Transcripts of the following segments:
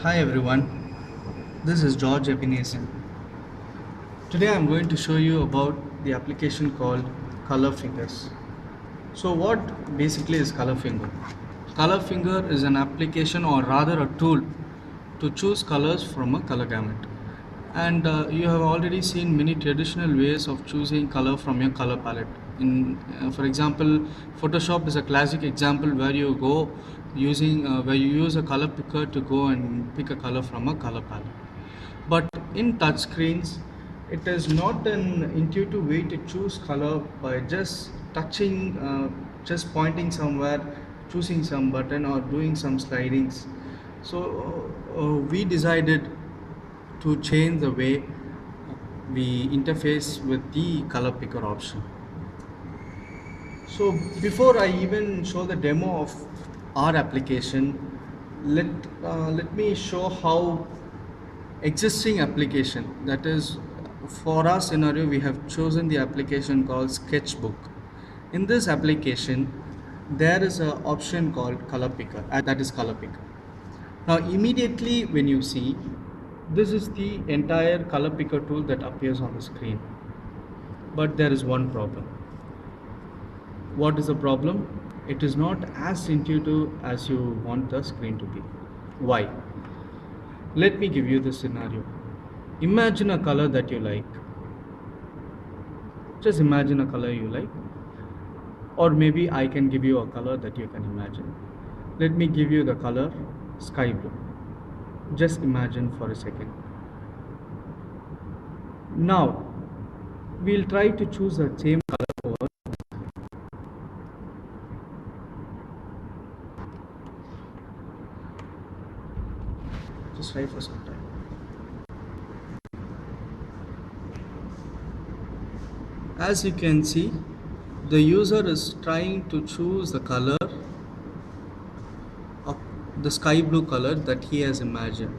Hi everyone, this is George Ebenezer. Today I'm going to show you about the application called Color Fingers. So what basically is Color Finger? Color Finger is an application or rather a tool to choose colors from a color gamut. And you have already seen many traditional ways of choosing color from your color palette. For example, Photoshop is a classic example where you go where you use a color picker to go and pick a color from a color palette. But in touchscreens, it is not an intuitive way to choose color by just touching, just pointing somewhere, choosing some button or doing some slidings. So we decided to change the way we interface with the color picker option. So before I even show the demo of our application, let me show how existing application, that is, for our scenario we have chosen the application called Sketchbook. In this application there is an option called color picker, that is color picker. Now immediately when you see, this is the entire color picker tool that appears on the screen, but there is one problem. What is the problem? It is not as intuitive as you want the screen to be. Why? Let me give you the scenario. Imagine a color that you like. Just imagine a color you like. Or maybe I can give you a color that you can imagine. Let me give you the color sky blue. Just imagine for a second. Now, we'll try to choose the same color over. Just try for some time. As you can see, the user is trying to choose the color of the sky blue color that he has imagined,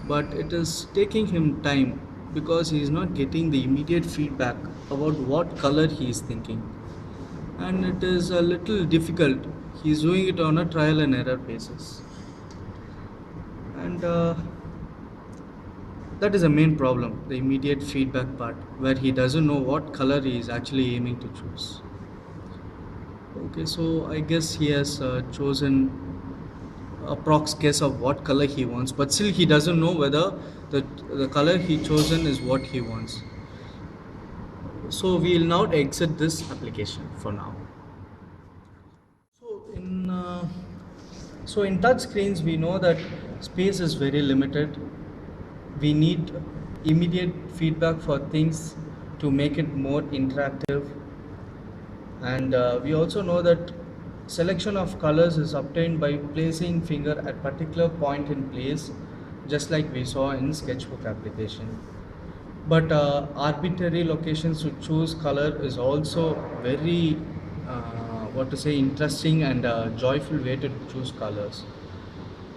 but it is taking him time because he is not getting the immediate feedback about what color he is thinking, and it is a little difficult. He is doing it on a trial and error basis, and that is the main problem, the immediate feedback part, where he doesn't know what color he is actually aiming to choose. Okay, so I guess he has chosen a prox guess of what color he wants, but still he doesn't know whether the color he chosen is what he wants. So we will now exit this application for now. So in touch screens we know that space is very limited. We need immediate feedback for things to make it more interactive, and we also know that selection of colors is obtained by placing finger at particular point in place, just like we saw in Sketchbook application. But arbitrary locations to choose color is also very what to say interesting and joyful way to choose colors.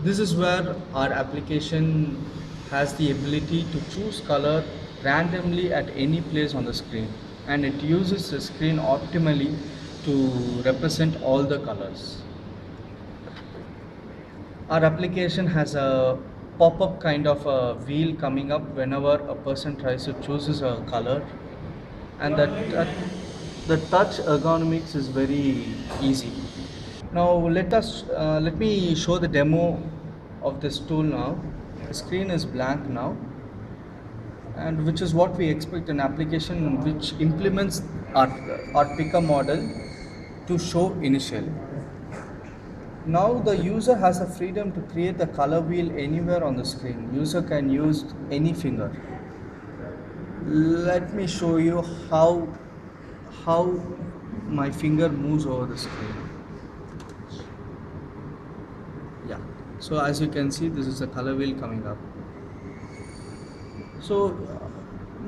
This is where our application has the ability to choose color randomly at any place on the screen, and it uses the screen optimally to represent all the colors. Our application has a pop-up kind of a wheel coming up whenever a person tries to choose a color, and the touch ergonomics is very easy. Now let me show the demo of this tool now. The screen is blank now, and which is what we expect an application which implements our picker model to show initially. Now the user has the freedom to create the color wheel anywhere on the screen. User can use any finger. Let me show you how my finger moves over the screen. Yeah. So as you can see, this is a color wheel coming up. So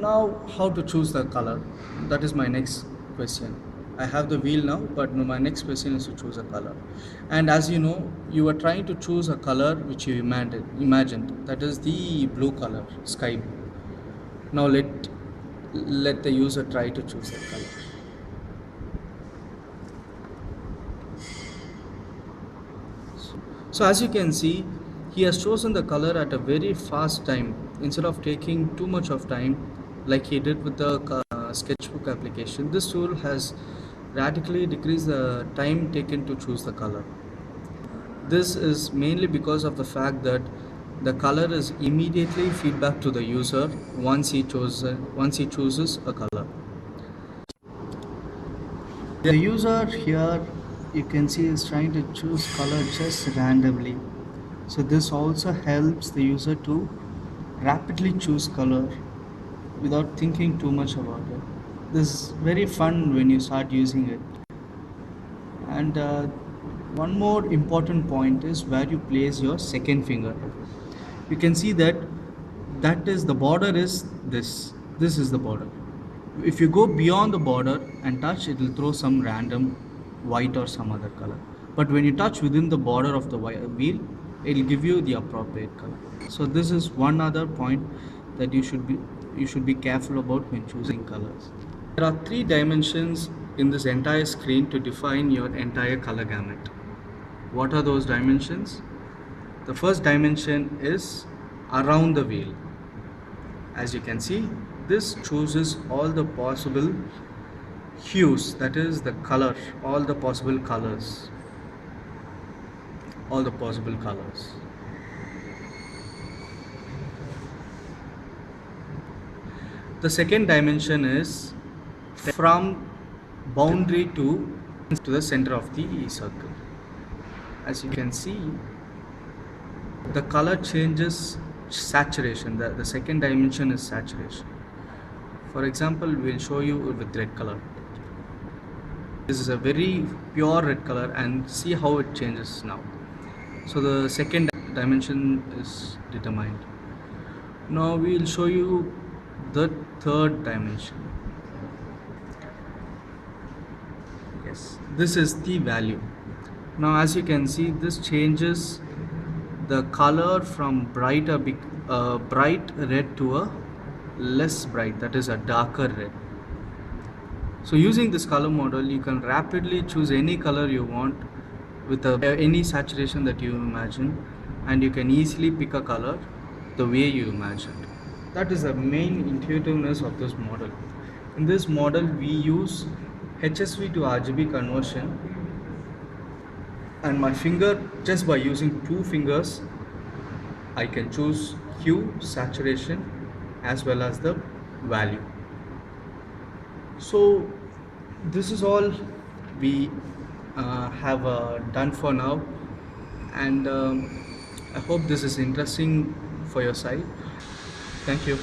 now how to choose the color? That is my next question. I have the wheel now, but no, my next question is to choose a color. And as you know, you are trying to choose a color which you imagined. That is the blue color, sky blue. Now let the user try to choose that color. So as you can see, He has chosen the color at a very fast time instead of taking too much of time like he did with the sketchbook application. This tool has radically decreased the time taken to choose the color. This is mainly because of the fact that the color is immediately feedback to the user once he chooses a color. The user here, you can see, is trying to choose color just randomly. So this also helps the user to rapidly choose color without thinking too much about it. This is very fun when you start using it. And one more important point is where you place your second finger. You can see that is the border is this is the border. If you go beyond the border and touch, it will throw some random white or some other color, but when you touch within the border of the wheel, it will give you the appropriate color. So this is one other point that you should be careful about when choosing colors. There are three dimensions in this entire screen to define your entire color gamut. What are those dimensions? The first dimension is around the wheel. As you can see, this chooses all the possible hues, that is the color, all the possible colors. The second dimension is from boundary to the center of the circle. As you can see, the color changes saturation. The second dimension is saturation. For example, we'll show you with red color. This is a very pure red color, and see how it changes now. So the second dimension is determined. Now we'll show you the third dimension. Yes, this is the value. Now as you can see, this changes the color from bright red to a less bright, that is a darker red. So using this color model, you can rapidly choose any color you want with any saturation that you imagine, and you can easily pick a color the way you imagined. That is the main intuitiveness of this model. In this model, we use HSV to RGB conversion, and my finger, just by using two fingers, I can choose hue, saturation, as well as the value. So this is all we have done for now, and I hope this is interesting for your side. Thank you.